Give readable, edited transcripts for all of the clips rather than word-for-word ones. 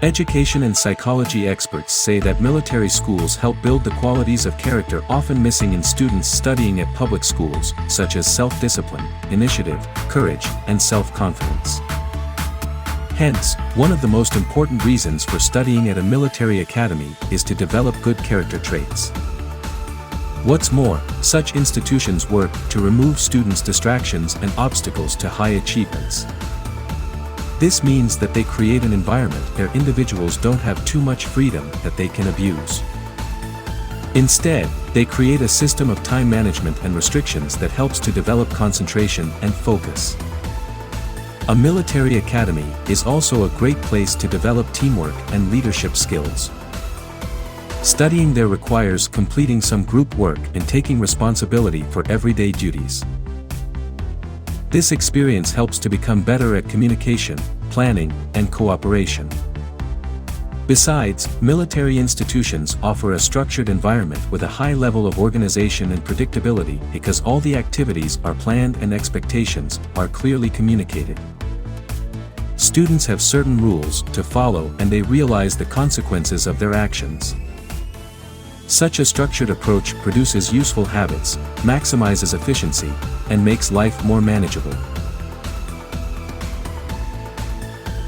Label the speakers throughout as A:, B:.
A: Education and psychology experts say that military schools help build the qualities of character often missing in students studying at public schools, such as self-discipline, initiative, courage, and self-confidence. Hence, one of the most important reasons for studying at a military academy is to develop good character traits. What's more, such institutions work to remove students' distractions and obstacles to high achievements. This means that they create an environment where individuals don't have too much freedom that they can abuse. Instead, they create a system of time management and restrictions that helps to develop concentration and focus. A military academy is also a great place to develop teamwork and leadership skills. Studying there requires completing some group work and taking responsibility for everyday duties. This experience helps to become better at communication, planning, and cooperation. Besides, military institutions offer a structured environment with a high level of organization and predictability because all the activities are planned and expectations are clearly communicated. Students have certain rules to follow and they realize the consequences of their actions. Such a structured approach produces useful habits, maximizes efficiency, and makes life more manageable.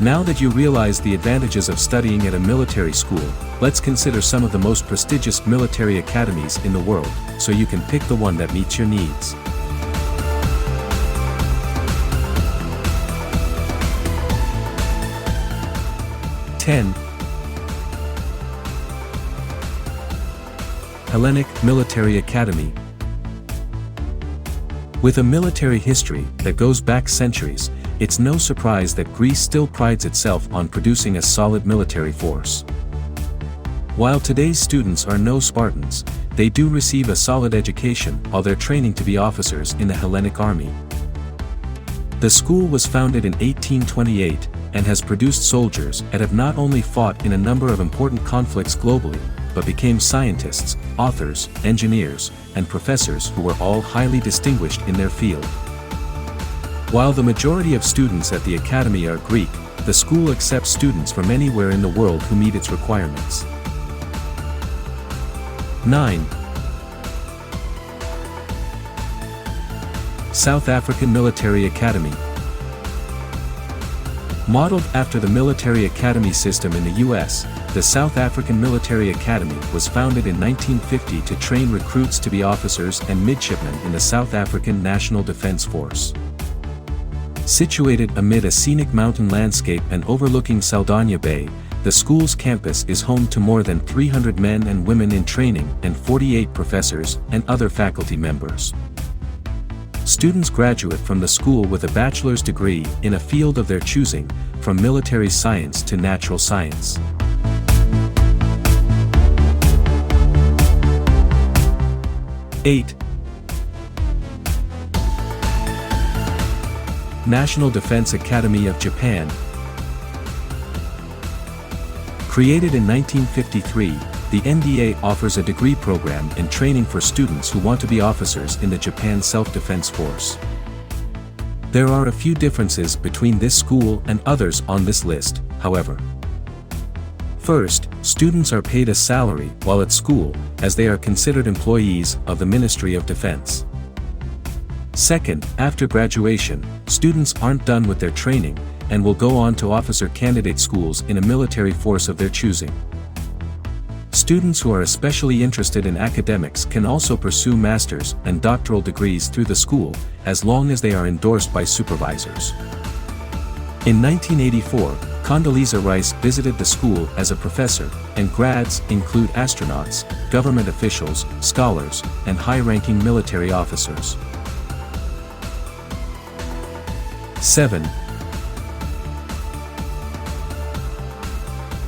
A: Now that you realize the advantages of studying at a military school, let's consider some of the most prestigious military academies in the world, so you can pick the one that meets your needs. Hellenic Military Academy. With a military history that goes back centuries, it's no surprise that Greece still prides itself on producing a solid military force. While today's students are no Spartans, they do receive a solid education while they're training to be officers in the Hellenic army. The school was founded in 1828 and has produced soldiers that have not only fought in a number of important conflicts globally, but became scientists, authors, engineers, and professors who were all highly distinguished in their field. While the majority of students at the academy are Greek, the school accepts students from anywhere in the world who meet its requirements. 9. South African Military Academy. Modeled after the military academy system in the US, the South African Military Academy was founded in 1950 to train recruits to be officers and midshipmen in the South African National Defence Force. Situated amid a scenic mountain landscape and overlooking Saldanha Bay, the school's campus is home to more than 300 men and women in training and 48 professors and other faculty members. Students graduate from the school with a bachelor's degree in a field of their choosing, from military science to natural science. Eight. National Defense Academy of Japan. Created in 1953, the NDA offers a degree program and training for students who want to be officers in the Japan Self-Defense Force. There are a few differences between this school and others on this list, however. First, students are paid a salary while at school, as they are considered employees of the Ministry of Defense. Second, after graduation, students aren't done with their training, and will go on to officer candidate schools in a military force of their choosing. Students who are especially interested in academics can also pursue master's and doctoral degrees through the school, as long as they are endorsed by supervisors. In 1984, Condoleezza Rice visited the school as a professor, and grads include astronauts, government officials, scholars, and high-ranking military officers. 7.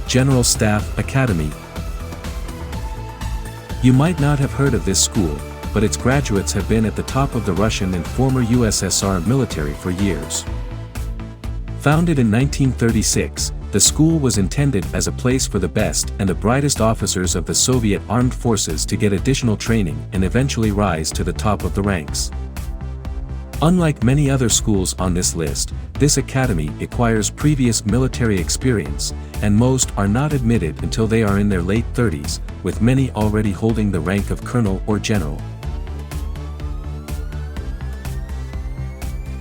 A: General Staff Academy. You might not have heard of this school, but its graduates have been at the top of the Russian and former USSR military for years. Founded in 1936, the school was intended as a place for the best and the brightest officers of the Soviet armed forces to get additional training and eventually rise to the top of the ranks. Unlike many other schools on this list, this academy requires previous military experience, and most are not admitted until they are in their late 30s, with many already holding the rank of colonel or general.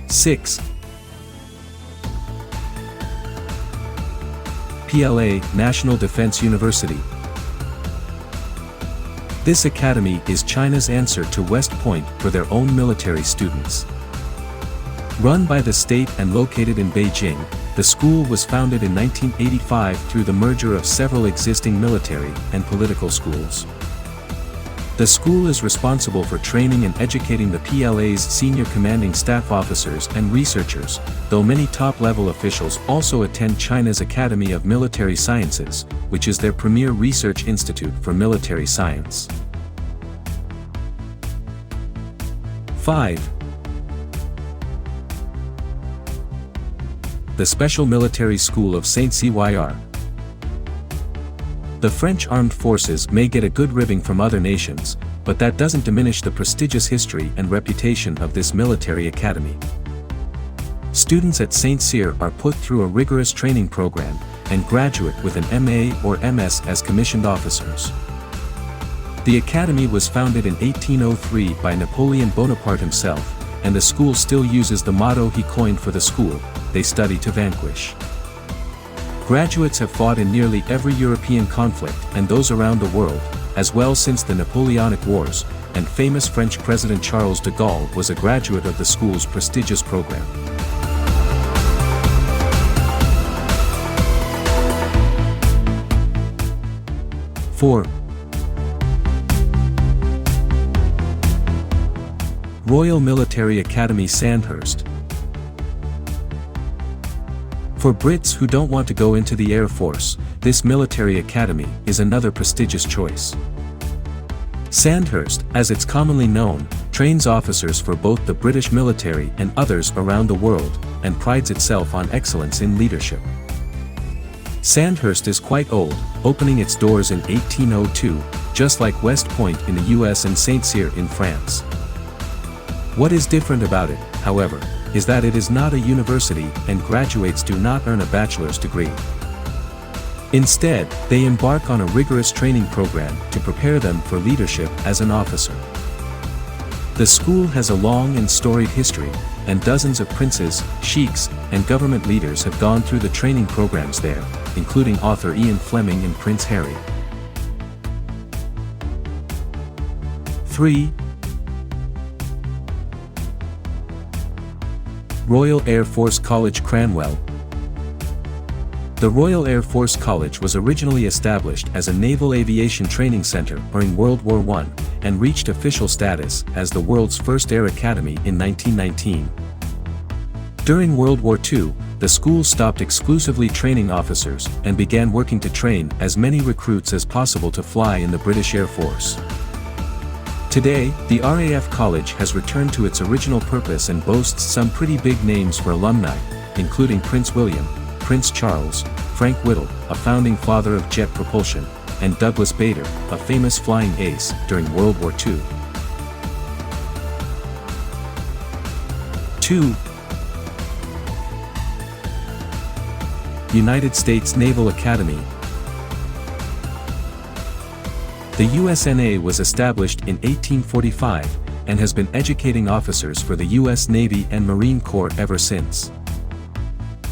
A: 6. PLA, National Defense University. This academy is China's answer to West Point for their own military students. Run by the state and located in Beijing, the school was founded in 1985 through the merger of several existing military and political schools. The school is responsible for training and educating the PLA's senior commanding staff officers and researchers, though many top-level officials also attend China's Academy of Military Sciences, which is their premier research institute for military science. 5. The Special Military School of Saint Cyr. The French armed forces may get a good ribbing from other nations, but that doesn't diminish the prestigious history and reputation of this military academy. Students at Saint Cyr are put through a rigorous training program, and graduate with an MA or MS as commissioned officers. The academy was founded in 1803 by Napoleon Bonaparte himself, and the school still uses the motto he coined for the school: "They study to vanquish." Graduates have fought in nearly every European conflict and those around the world, as well since the Napoleonic Wars, and famous French President Charles de Gaulle was a graduate of the school's prestigious program. 4. Royal Military Academy Sandhurst. For Brits who don't want to go into the Air Force, this military academy is another prestigious choice. Sandhurst, as it's commonly known, trains officers for both the British military and others around the world, and prides itself on excellence in leadership. Sandhurst is quite old, opening its doors in 1802, just like West Point in the US and Saint Cyr in France. What is different about it, however, is that it is not a university and graduates do not earn a bachelor's degree. Instead, they embark on a rigorous training program to prepare them for leadership as an officer. The school has a long and storied history, and dozens of princes, sheiks, and government leaders have gone through the training programs there, including author Ian Fleming and Prince Harry. 3. Royal Air Force College Cranwell. The Royal Air Force College was originally established as a naval aviation training center during World War I, and reached official status as the world's first air academy in 1919. During World War II, the school stopped exclusively training officers and began working to train as many recruits as possible to fly in the British Air Force. Today, the RAF College has returned to its original purpose and boasts some pretty big names for alumni, including Prince William, Prince Charles, Frank Whittle, a founding father of jet propulsion, and Douglas Bader, a famous flying ace during World War II. 2. United States Naval Academy. The USNA was established in 1845, and has been educating officers for the U.S. Navy and Marine Corps ever since.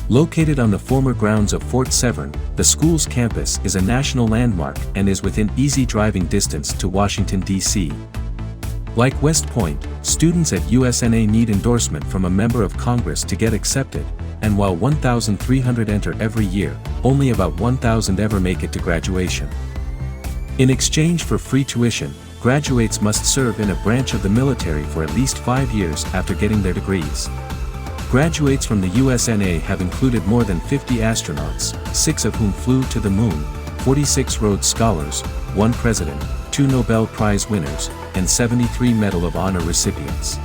A: Located on the former grounds of Fort Severn, the school's campus is a national landmark and is within easy driving distance to Washington, D.C. Like West Point, students at USNA need endorsement from a member of Congress to get accepted, and while 1,300 enter every year, only about 1,000 ever make it to graduation. In exchange for free tuition, graduates must serve in a branch of the military for at least 5 years after getting their degrees. Graduates from the USNA have included more than 50 astronauts, 6 of whom flew to the moon, 46 Rhodes Scholars, 1 president, 2 Nobel Prize winners, and 73 Medal of Honor recipients.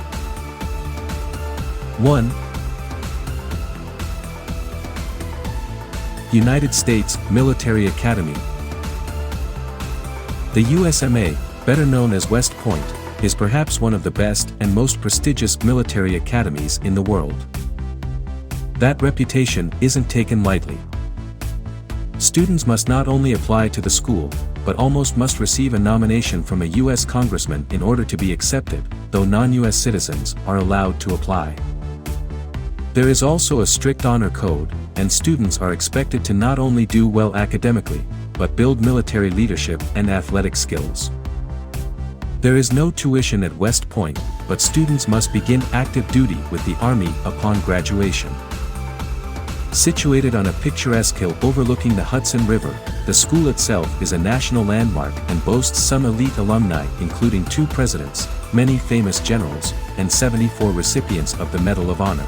A: 1. United States Military Academy. The USMA, better known as West Point, is perhaps one of the best and most prestigious military academies in the world. That reputation isn't taken lightly. Students must not only apply to the school, but almost must receive a nomination from a U.S. congressman in order to be accepted, though non-U.S. citizens are allowed to apply. There is also a strict honor code, and students are expected to not only do well academically, but build military leadership and athletic skills. There is no tuition at West Point, but students must begin active duty with the Army upon graduation. Situated on a picturesque hill overlooking the Hudson River, the school itself is a national landmark and boasts some elite alumni including 2 presidents, many famous generals, and 74 recipients of the Medal of Honor.